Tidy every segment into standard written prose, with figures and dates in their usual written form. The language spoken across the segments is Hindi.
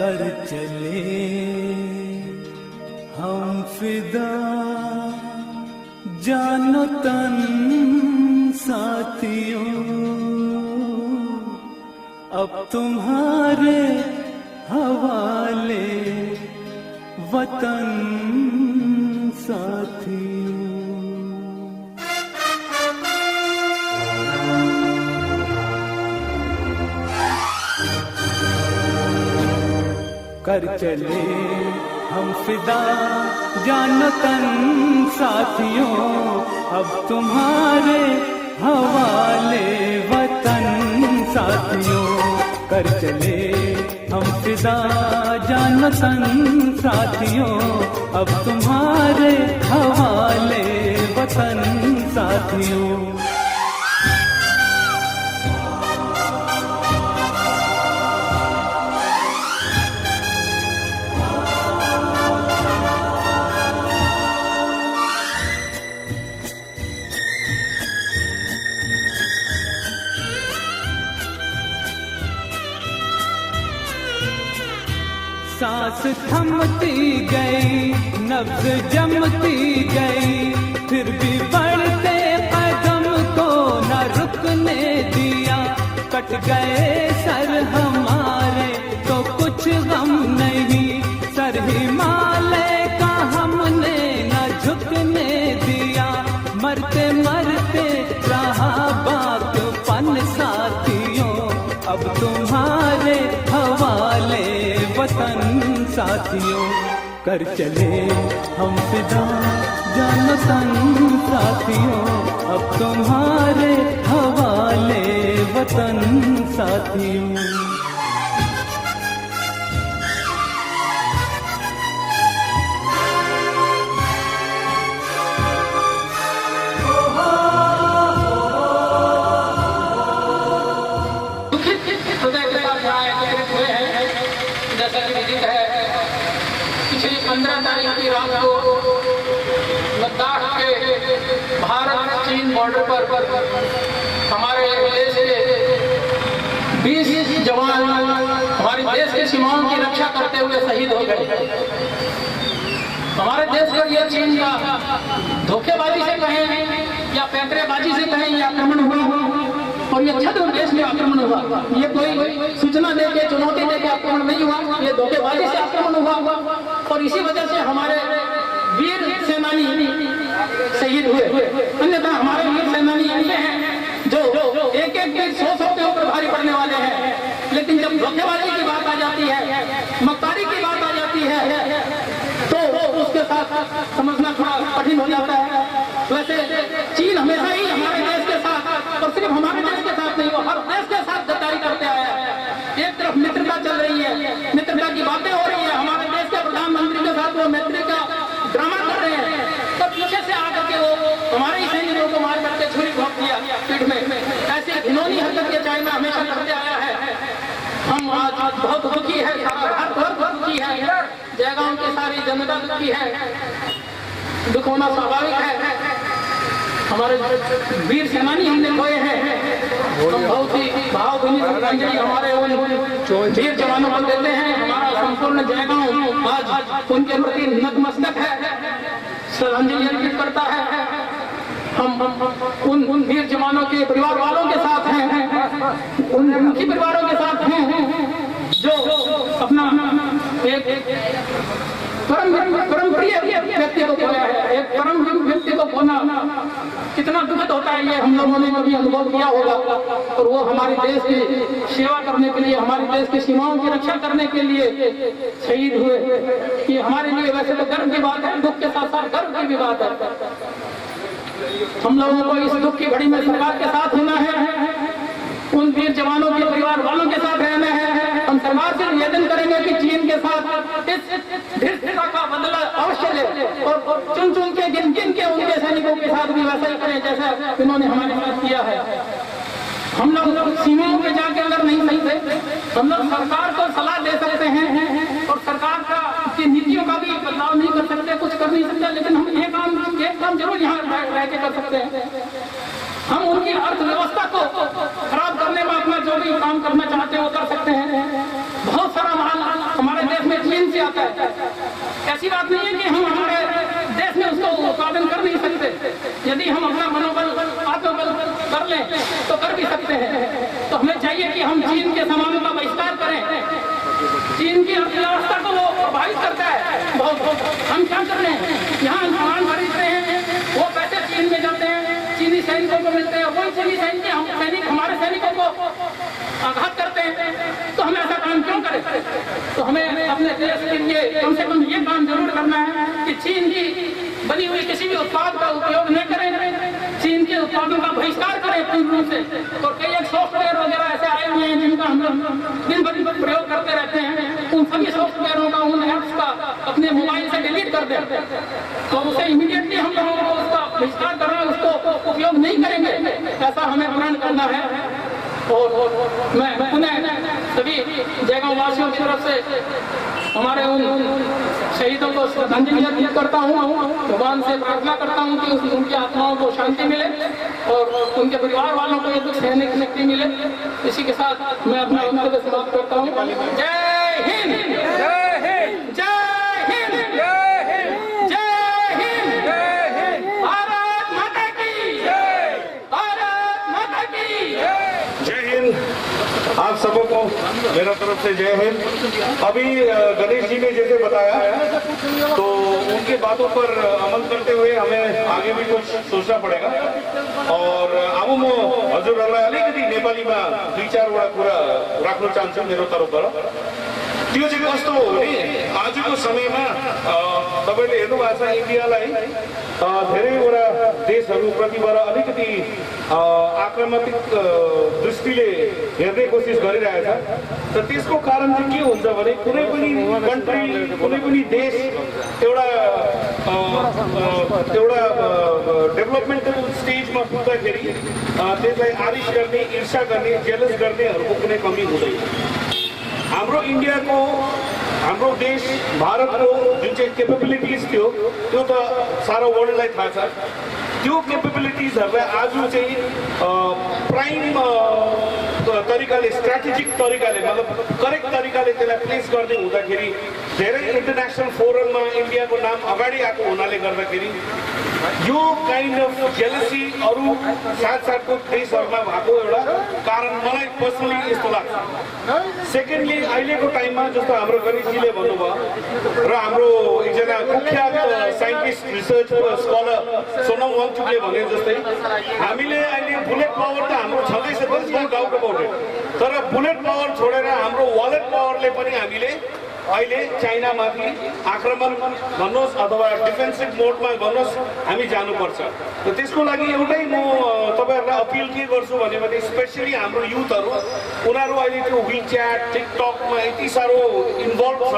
कर चले हम फिदा जानो तन साथियों, अब तुम्हारे हवाले वतन साथियों। कर चले हम फिदा जानो तन साथियों, अब तुम्हारे हवाले वतन साथियों। कर चले हम फिदा जानो तन साथियों, अब तुम्हारे हवाले वतन साथियों। सांस थमती गई, नब्ज जमती गई, फिर भी बढ़ते कदम को न रुकने दिया। कट गए सर हमारे तो कुछ गम नहीं, सर हिमालय का हमने न झुकने दिया। मरते मरते रहा बागपन साथियों, अब तुम्हारे हवाले वतन साथियों। कर चले हम फिदा जानो तन साथियों, अब तुम्हारे हवाले वतन साथियों। पिछली 15 तारीख की रात को लद्दाख के भारत चीन बॉर्डर पर हमारे देश के 20 जवान हमारे देश के सीमाओं की रक्षा करते हुए शहीद हो गए। हमारे देश पर यह चीन का धोखेबाजी से कहें या पैंतरेबाजी से कहें यह आक्रमण हुआ, और ये छद्म देश में आक्रमण हुआ। ये कोई सूचना देके चुनौती देके आक्रमण नहीं हुआ, ये धोखेबाजी से आक्रमण हुआ। और इसी वजह से हमारे वीर सेनानी शहीद हुए। अन्यथा हमारे वीर सेनानी ऐसे हैं जो एक एक वीर 100 के ऊपर भारी पड़ने वाले हैं, लेकिन जब धोखेबाजी की बात आ जाती है, मक्कारी की बात आ जाती है, तो उसके साथ समझना थोड़ा कठिन हो जाता है। वैसे चीन हमेशा ही हमारे देश के साथ, और सिर्फ हमारे देश के साथ नहीं, वो हर देश के साथ गद्दारी करते आया है। एक तरफ मित्रता चल रही है, मित्रता की बातें हो रही है, हमारे देश के प्रधानमंत्री के साथ वो मैत्री का ड्रामा कर रहे हैं, तब पीछे से आकर के वो हमारे ही सैनिकों को मार करके छुरी भोंक दिया पीठ में। ऐसी घिनौनी हरकत ये चाइना हमेशा करते आया है। हम आज बहुत दुखी है, हर बहुत दुखी है, जयगांव की सारी जनता दुखी है। दुख होना स्वाभाविक है, हमारे वीर सेनानी हमने खोए हैं। हम बहुत ही भावभीनी श्रद्धांजलि हमारे वीर जवानों को देते हैं। हमारा संपूर्ण जयगांव आज उनके प्रति नतमस्तक है, श्रद्धांजलि अर्पित करता है। हम उन वीर जवानों के परिवार वालों के साथ हैं, उनके परिवारों के साथ हैं जो अपना एक परम प्रिय व्यक्ति को खोया है। एक परम व्यक्ति को खोना कितना दुखद होता है, ये हम लोगों ने कभी अनुभव किया होगा। और वो हमारे देश की सेवा करने के लिए, हमारे देश की सीमाओं की रक्षा करने के लिए शहीद हुए। ये हमारे लिए वैसे तो गर्व की बात है, दुख के साथ साथ गर्व की भी बात है। हम लोगों को इस दुख की घड़ी में सरकार के साथ होना है, उन वीर जवानों के परिवार वालों के साथ रहना है। हम सरकार से निवेदन करेंगे कि चीन के साथ इस धृष्टता का बदला अवश्य ले, और चुन चुन के गिन गिन के उनके सैनिकों के साथ भी वैसा ही करें जैसा इन्होंने हमारे साथ किया है। हम लोग सीमाओं पे जाके अंदर नहीं सकते, हम लोग सरकार को सलाह दे सकते हैं और सरकार का की नीतियों का भी बदलाव नहीं कर सकते, कुछ कर नहीं सकते, लेकिन हम एक काम जरूर यहाँ रह के कर सकते हैं। हम उनकी अर्थव्यवस्था को खराब करने में अपना जो भी काम करना चाहते हैं वो कर सकते हैं। बहुत सारा माल हमारे यदि हम अपना मनोबल आत्मबल कर लें तो कर भी सकते हैं। तो हमें चाहिए कि हम चीन के सामानों का बहिष्कार करें। चीन की अर्थव्यवस्था को वो प्रभावित करता है बहुत। हम क्या कर रहे हैं, यहाँ सामान खरीदते हैं, वो पैसे चीन में जाते हैं, चीनी सैनिकों को मिलते हैं, वही चीनी सैनिक हमारे सैनिकों को आघात करते हैं। तो हमें ऐसा काम क्यों करें? तो हमें अपने देश के लिए कम से कम ये काम जरूर करना है कि चीन की बनी हुई किसी भी उत्पाद का उपयोग न करें, चीन के उत्पादों का बहिष्कार करें पूर्ण रूप से। और कई एक सॉफ्टवेयर वगैरह ऐसे आए हुए हैं जिनका हम लोग दिन भर प्रयोग करते रहते हैं, उन सभी सॉफ्टवेयरों का, उन ऐप्स का अपने मोबाइल से डिलीट कर दें। तो उसे इमीडिएटली हम लोगों को उसका बहिष्कार करना, उसको उपयोग नहीं करेंगे, ऐसा हमें प्रण करना है। और मैं पुनः सभी जयगांव वासियों की तरफ से हमारे उन शहीदों को श्रद्धांजलि अर्पित करता हूँ। भगवान से प्रार्थना करता हूँ कि उनकी आत्माओं को शांति मिले और उनके परिवार वालों को ये दुख सहने की शक्ति मिले। इसी के साथ मैं अपना वक्तव्य समाप्त करता हूँ। जय हिंद, जय हिंद, जय हिंद, जय हिंद, जय हिंद, जय हिंद। भारत माता की जय, भारत माता की जय हिंद। आप सबको मेरा तरफ से जय हिंद। अभी गणेश जी ने जैसे बताया तो उनकी बातों पर अमल करते हुए हमें आगे भी कुछ सोचना पड़ेगा। और अब म हजुरहरूलाई अलिकति नेपालीमा 2-4 कुरा राख्न चाहन्छु मेरो तर्फबाट। त्यो चाहिँ कस्तो हो भने आजको समयमा तपाईले हेर्नु भएको छ इन्डियालाई धेरैवटा देशहरूप्रतिबाट अलिकति आक्रामक दृष्टिले हेर्ने कोसिस गरिरहेछ। र त्यसको कारण चाहिँ के हुन्छ भने कुनै पनि कन्ट्री, कुनै पनि देश एउटा डेभलपमेन्टल स्टेजमा पुग्दाखेरि त्यसलाई आरिस गर्ने, ईर्ष्या गर्ने, जेलस गर्नेहरूको कुनै कमी हुँदैन। हाम्रो इन्डियाको, हाम्रो देश भारतको जुन चाहिँ केपेबिलिटिज थियो त्यो त सारा वर्ल्डलाई थाहा छ। त्यो केपेबिलिटिजहरूलाई आज चाहिँ प्राइम तरिकाले, स्ट्राटेजिक तरिकाले, मतलब करेक्ट तरिकाले त्यसलाई प्लेस गर्दै हुँदाखेरि धेरै इन्टरनेसनल फोरममा इन्डियाको नाम अगाडि आएको हुनाले गर्दाखेरि यो काइन्ड अफ जेलसी अरू साथसाथको देशहरूमा भएको एउटा कारण मलाई पर्सनली यस्तो लाग्छ। सेकेन्डली अहिलेको टाइममा जस्तो हाम्रो गणेशजीले भन्नुभयो र हाम्रो एकजना कुख्यात साइन्टिस्ट, रिसर्च स्कलर सोनम वाङचुकले भने जस्तै हामीले अहिले बुलेट पावर त हाम्रो छँदैछ, डाउट अबाउट इट। तर बुलेट पावर छोडेर हाम्रो वालेट पावरले पनि हामीले अहिले चाइनामाथि आक्रमण भन्नुहोस् अथवा डिफेन्सिभ मोडमा भन्नुहोस् हामी जानुपर्छ। र त्यसको लागि एउटै म तपाईँहरूलाई अपिल के गर्छु भने स्पेसली हाम्रो युथहरू, उनीहरू अहिले त्यो विच्याट, टिकटकमा यति साह्रो इन्भल्भ छ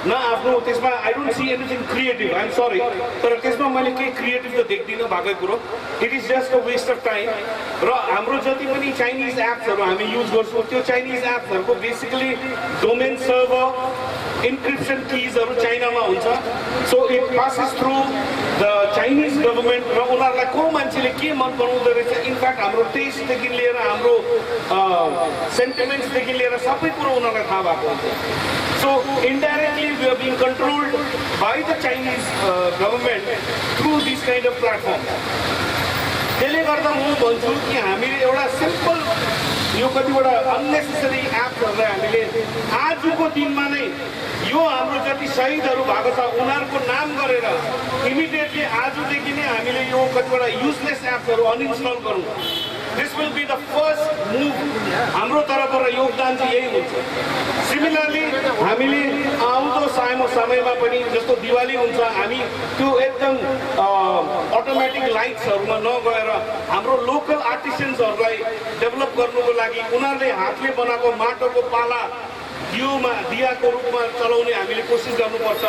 न, आफ्नो त्यसमा I don't see anything creative, I M सरी, तर त्यसमा मैले केही क्रिएटिभ त देख्दिनँ भएकै कुरो। It is just a waste of time. र हाम्रो जति पनि चाइनिज एप्सहरू हामी युज गर्छौँ त्यो चाइनिज एप्सहरूको बेसिकली डोमेन सर्भर, इन्क्रिप्सन किजहरू चाइनामा हुन्छ। So it passes through the Chinese government र उनीहरूलाई को मान्छेले के मन पराउँदो रहेछ, इनफ्याक्ट हाम्रो टेस्टदेखि लिएर हाम्रो सेन्टिमेन्ट्सदेखि लिएर सबै कुरो उनीहरूलाई थाहा भएको हुन्छ। So indirectly we are being controlled by the Chinese government through this kind of platform. त्यसले गर्दा म भन्छु कि हामीले एउटा सिम्पल यो कतिवटा अननेसेसरी एप्सहरूलाई हामीले आजको दिनमा नै यो हाम्रो जति शहीदहरू भएको छ उनीहरूको नाम गरेर इमिडिएटली आजदेखि नै हामीले यो कतिवटा युजलेस एप्सहरू अनइन्स्टल गरौँ। This will be the first move. हाम्रो तर्फबाट योगदान चाहिँ यही हुन्छ। सिमिलरली हामीले आउँदो समयमा पनि जस्तो दिवाली हुन्छ, हामी त्यो एकदम अटोमेटिक लाइट्सहरूमा नगएर हाम्रो लोकल आर्टिसन्सहरूलाई डेभलप गर्नुको लागि उनीहरूले हातले बनाएको माटोको पाला दियाको रूपमा चलाउने हामीले कोसिस गर्नुपर्छ।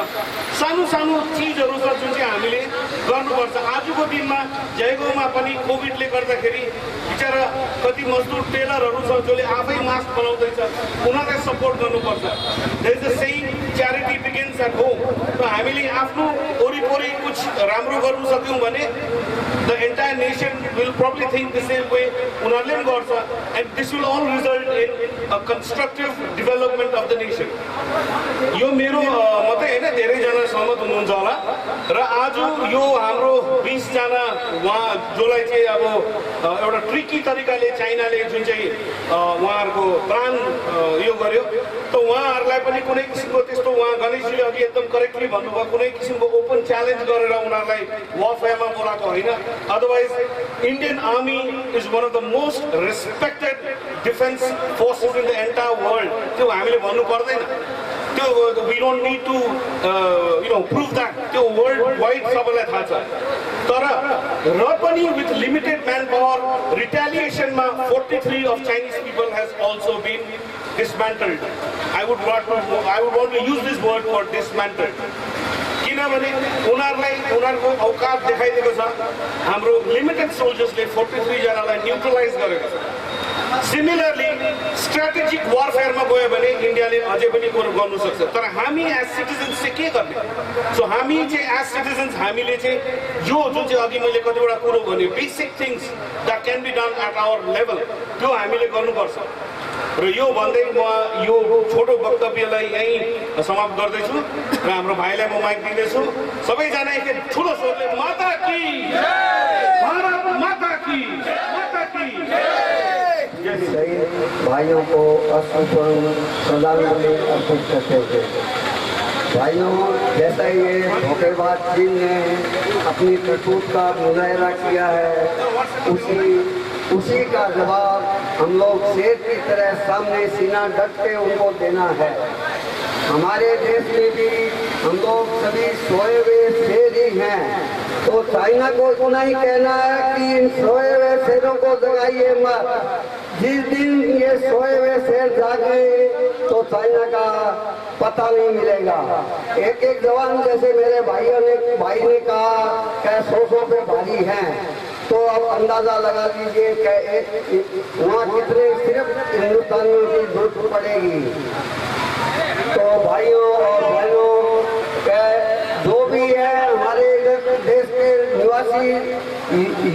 सानो सानो चिजहरू छ जुन चाहिँ हामीले गर्नुपर्छ। आजको दिनमा जयगाउँमा पनि कोभिडले गर्दाखेरि बिचरा कति मजदुर टेलरहरू छ जसले आफै मास्क बनाउँदैछ, उनीहरूलाई सपोर्ट गर्नुपर्छ। There is a saying, charity begins at home. र हामीले आफ्नो वरिपरि कुछ राम्रो गर्नु सक्यौँ भने the entire nation will probably think the same way, उनीहरूले पनि गर्छ। And this will all result in a constructive development of the nation. यो मेरो मात्रै होइन, धेरैजना सहमत हुनुहुन्छ होला। र आज यो हाम्रो 20 जना उहाँ जसलाई चाहिँ अब एउटा ट्रिकी तरिकाले चाइनाले जुन चाहिँ उहाँहरूको प्राण यो गर्यो त उहाँहरूलाई पनि कुनै किसिमको त्यस्तो उहाँ गणेशजीले अघि एकदम करेक्टली भन्नुभयो कुनै किसिमको ओपन च्यालेन्ज गरेर उनीहरूलाई वारफेयरमा बोलाएको होइन। Otherwise Indian army is one of the most respected defence forces in the entire world. त्यो हामीले भन्नु पर्दैन, त्यो we don't need to prove that, त्यो वर्ल्ड वाइड सबैलाई थाहा छ। तर र पनि विथ लिमिटेड म्यान पावर रिटेलिएसनमा 43 of Chinese people has also been dismantled. I would want to use this word for dismantled. किनभने उनीहरूको औकात देखाइदिएको छ। हाम्रो लिमिटेड सोल्जर्सले 43 जनालाई न्युट्रलाइज गरेको छ। सिमिलरली स्ट्रेटेजिक वारफेयरमा गयो भने इन्डियाले अझै पनि कुरो गर्नु सक्छ। तर हामी एज सिटिजन्स चाहिँ के गर्ने? सो हामी चाहिँ एज सिटिजन्स हामीले चाहिँ यो जुन चाहिँ अघि मैले कतिवटा कुरो भने basic things that can be done at our level, त्यो हामीले गर्नुपर्छ। र यो भन्दै म यो छोटो वक्तव्यलाई यहीँ समाप्त गर्दैछु र हाम्रो भाइलाई म माइक दिँदैछु। सबैजना एक ठुलो स्वरले माता की भारत माता की भाइयों को अश्रुपूर्ण श्रद्धांजलि अर्पित करते थे। भाइयों, जैसा ये धोखेबाज चीन ने अपनी करतूत का मुजाहरा किया है, उसी का जवाब हम लोग शेर की तरह सामने सीना डट के उनको देना है। हमारे देश में भी हम लोग सभी सोए हुए शेर ही हैं, तो चाइना को इतना ही कहना है कि इन सोए हुए शेरों को जगाइए मत। जिस दिन ये सोए हुए शेर जागे तो चाइना का पता नहीं मिलेगा। एक एक जवान जैसे मेरे भाई ने कहा कि 100 पे भारी हैं, तो अब अंदाजा लगा लीजिए कि वहाँ कितने सिर्फ हिंदुस्तानियों की जरूरत पड़ेगी। तो भाइयों और बहनों, जो भी है हमारे देश के निवासी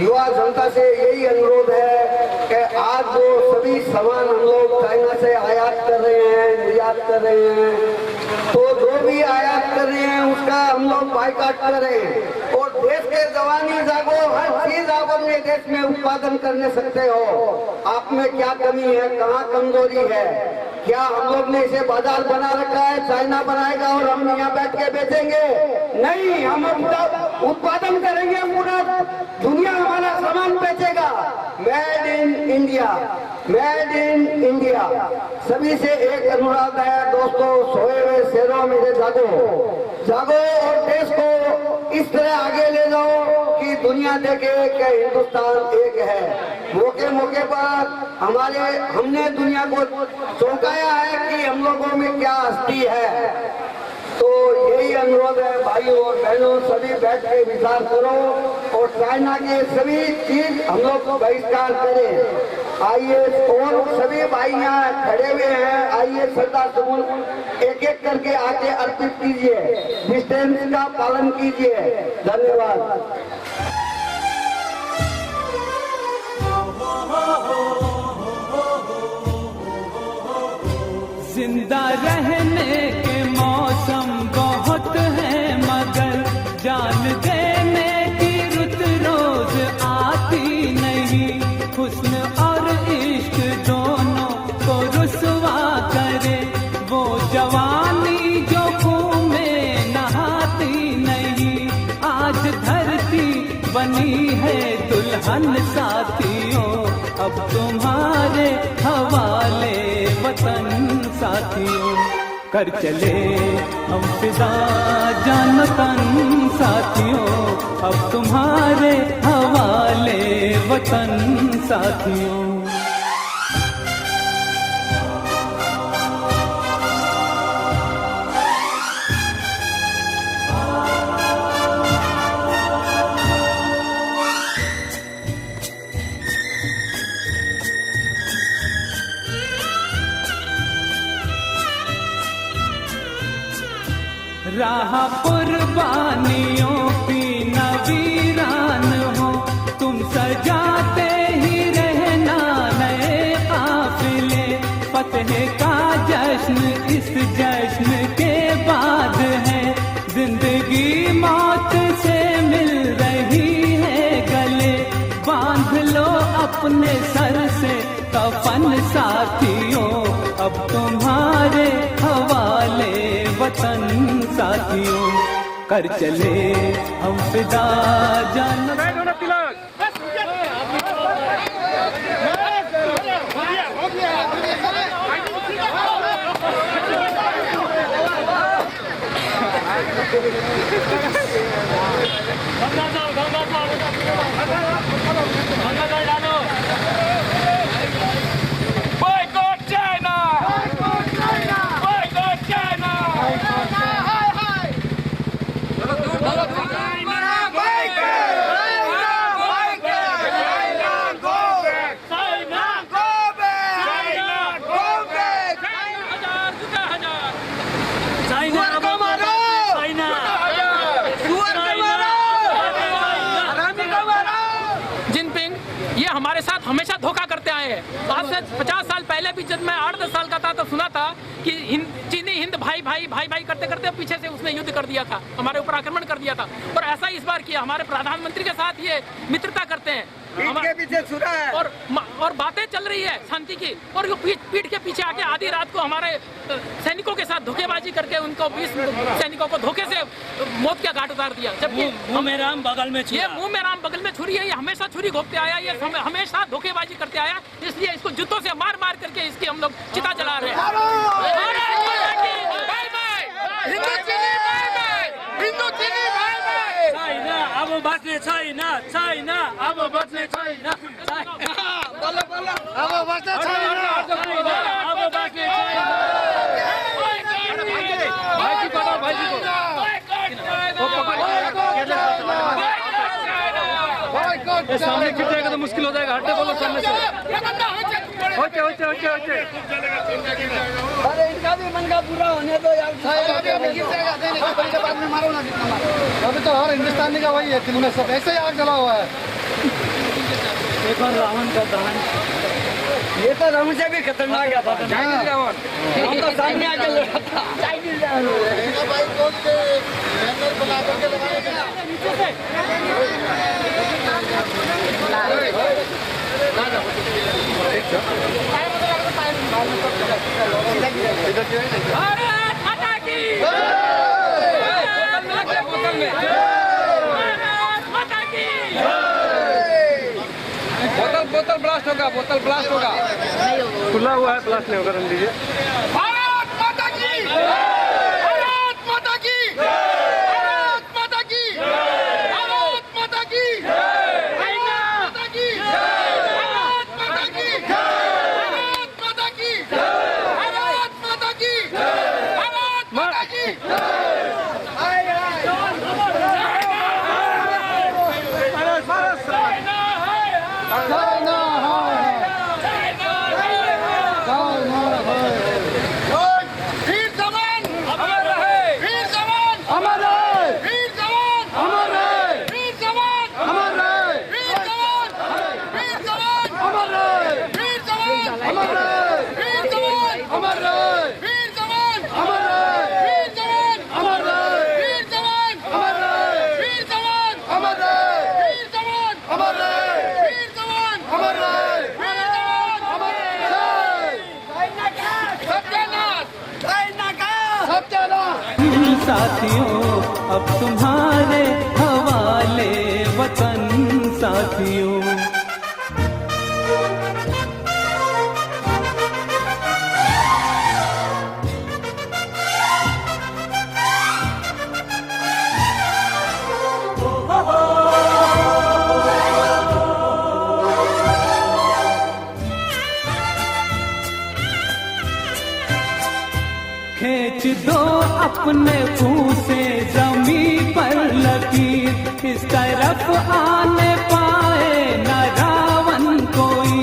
युवा जनता से यही अनुरोध है कि आज जो सभी सामान हम लोग चाइना से आयात कर रहे हैं, निर्यात कर रहे हैं, तो जो भी आयात कर रहे हैं उसका हम लोग बाइकाट करें। और देश के जवानी जागो, हर चीज आप अपने देश में उत्पादन करने सकते हो। आप में क्या कमी है, कहाँ कमजोरी है? क्या हम लोग ने इसे बाजार बना रखा है, चाइना बनाएगा और हम यहाँ बैठ के बेचेंगे? नहीं, हम उत्पादन करेंगे, पूरा दुनिया हमारा सामान बेचेगा। Made in India, made in India. सभी से एक अनुरोध है दोस्तों, सोए हुए शेरों में से जागो और देश को इस तरह आगे ले जाओ कि दुनिया देखे कि हिंदुस्तान एक है। मौके मौके पर हमने दुनिया को चौंकाया है कि हम लोगों में क्या हस्ती है। तो यही अनुरोध है भाइयों और बहनों, सभी बैठ के विचार करो और चाइना के सभी चीज हम लोग को बहिष्कार करें। आइए, और सभी भाई यहाँ खड़े हुए हैं, आइए श्रद्धा सुमन एक एक करके आके अर्पित कीजिए, डिस्टेंस का पालन कीजिए। धन्यवाद। जिंदा रहने के मौसम बहुत है, मगर जान देने की रुत रोज आती नहीं। हुस्न और इश्क दोनों को रुसवा करे वो जवानी जो खून में नहाती नहीं। आज धरती बनी है दुल्हन साथियों, अब तुम्हारे हवाले वतन साथियों। कर चले हम फिदा जान तन साथियों, अब तुम्हारे हवाले वतन साथियों। राह कुर्बानियों की नवीरान हो, तुम सजाते ही रहना नए काफिले। फतह का जश्न इस जश्न के बाद है, जिंदगी मौत अपने सर से कफन साथियों, अब तुम्हारे हवाले वतन साथियों, कर चले हम फिदा जान। Boycott China! Boycott China! Jinping ये हमारे साथ हमेशा धोखा करते आए हैं। आज से 50 साल पहले भी जब मैं 8-10 साल का था तो सुना था कि चीनी हिंद भाई भाई भाई भाई करते करते पीछे से उसने युद्ध कर दिया था, हमारे ऊपर आक्रमण कर दिया था। और ऐसा इस बार किया, हमारे प्रधानमंत्री के साथ ये मित्रता करते हैं, पीछे छुरा है और बातें चल रही है शांति की, और ये पीठ के पीछे आके आधी रात को हमारे सैनिकों के साथ धोखेबाजी करके उनको 20 सैनिकों को धोखे से मौत के घाट उतार दिया। जबकि मुंह में राम बगल में छुरा। ये मुंह में राम बगल में छुरी है, ये हमेशा छुरी घोंपते आया, ये हमेशा धोखेबाजी करते आया, इसलिए इसको जूतों से मार मार करके इसकी हम लोग चिता जला रहे हैं। अब बच्ने छैन, छैन, अब बच्ने छैन, अब बच्ने छैन, अब बच्ने छैन। सामने खिंच जाएगा तो मुश्किल हो जाएगा, हटते बोलो सामने से। होते अरे इनका भी मन का पूरा होने दो यार। बाद में मारो ना जितना मारो। अभी तो हर हिंदुस्तानी का वही है, तिलुने सब ऐसे ही आग जला हुआ है। एक बार रावण का दहन, ये तो रावण से भी खतरनाक है, चाइनीज रावण। हम तो सामने आके लड़ा था, चाइनीज रावण। भाई कौन से बैनर बना करके लगाए गए? भारत माता की बोतल ब्लास्ट होगा, बोतल ब्लास्ट होगा। खुला हुआ है, ब्लास्ट नहीं होगा। रन दीजिए। भारत माता की, भारत माता की, भारत माता की, भारत माता की, भारत माता की, भारत माता की, भारत माता की, भारत माता की, भारत माता की। वीर जवान अमर रहे, वीर जवान अमर रहे, वीर जवान अमर रहे, वीर जवान अमर रहे, वीर जवान, वीर जवान अमर रहे, वीर जवान अमर रहे, वीर जवान अमर रहे, वीर जवान अमर रहे, वीर जवान अमर रहे, वीर जवान अमर रहे, वीर जवान अमर रहे, वीर जवान अमर रहे, वीर जवान अमर रहे, वीर जवान अमर रहे। सत्यानाश, सत्यानाश। साथियों, अब तुम्हारे हवाले वतन साथियों। खींच दो अपने मुंह से जमी पर लकीर, इस तरफ आने पाए न रावण कोई,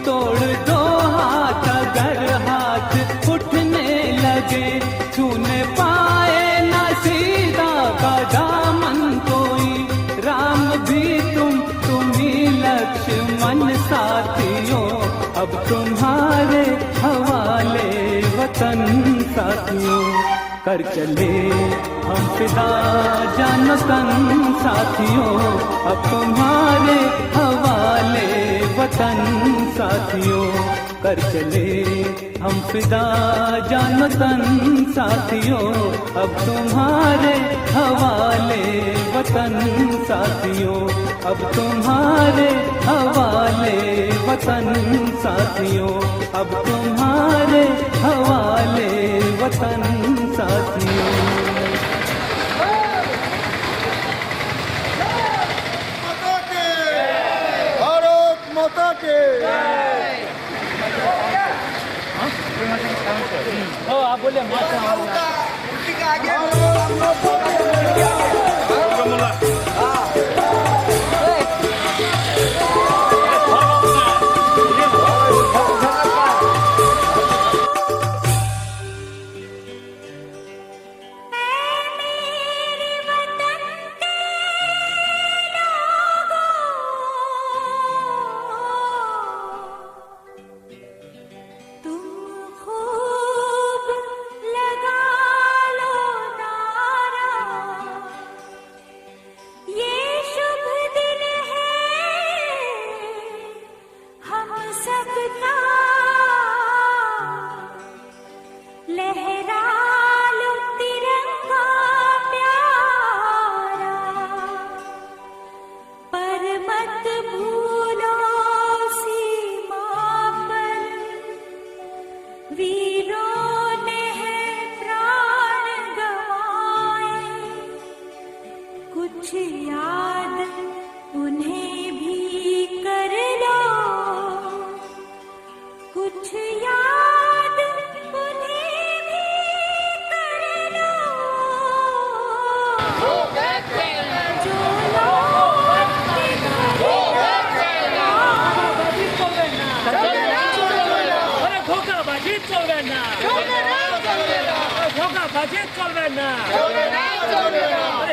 तोड़ दो हाथ अगर हाथ उठने लगे, छूने पाए न सीता का दामन कोई, राम भी तुम ही लक्ष्मण साथियों, अब तुम्हारे हवाले वतन साथियों, कर चले हम फिदा जान तन साथियों, अब तुम्हारे हवाले वतन वतन साथियों, कर चले हम फिदा जान वतन साथियों, अब तुम्हारे हवाले वतन साथियों, अब तुम्हारे हवाले वतन साथियों, अब तुम्हारे हवाले वतन साथियों। आप बोले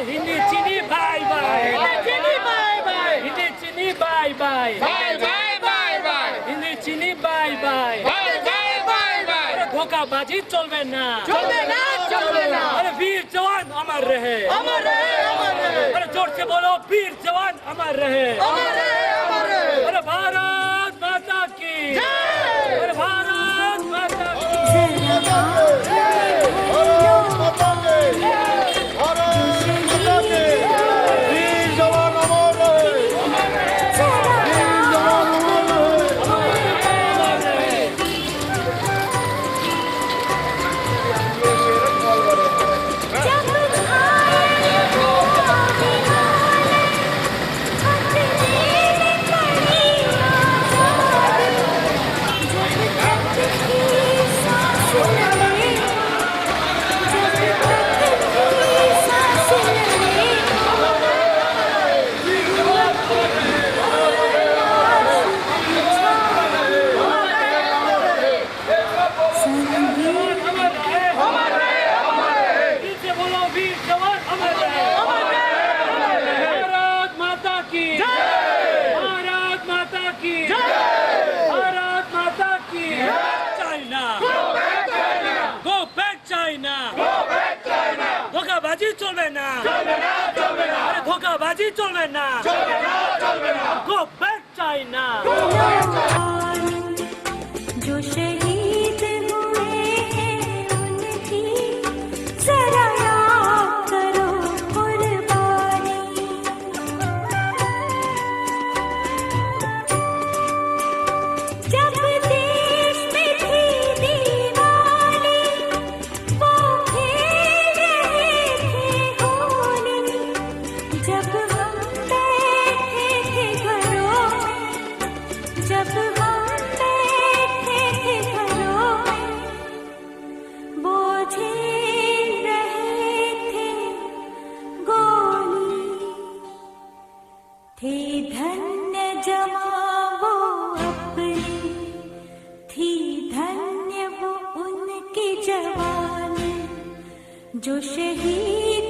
हिंदी चीनी बाय बाय, हिंदी चीनी बाय बाय, हिंदी चीनी बाय बाय, धोखाबाजी चलबे ना, अरे वीर जवान अमर रहे, अरे जोर से बोलो वीर जवान अमर रहे, अरे भारत माता की, अरे भारत माता की। धोखाबाजी चलबे ना, अरे धोखाबाजी चलबे ना, गो बैक चाइना। जो शहीद हुए हैं उनकी जरा याद करो कुर्बानी, जब देश में थी दीवानी वो खेल रहे थे होली, जब हम बैठे थे घरों में, जब हम बैठे थे घरों में वो झेल रहे थे गोली, थे धन्य जवां वो अपनी, थी धन्य वो उनकी जवानी, जो शहीद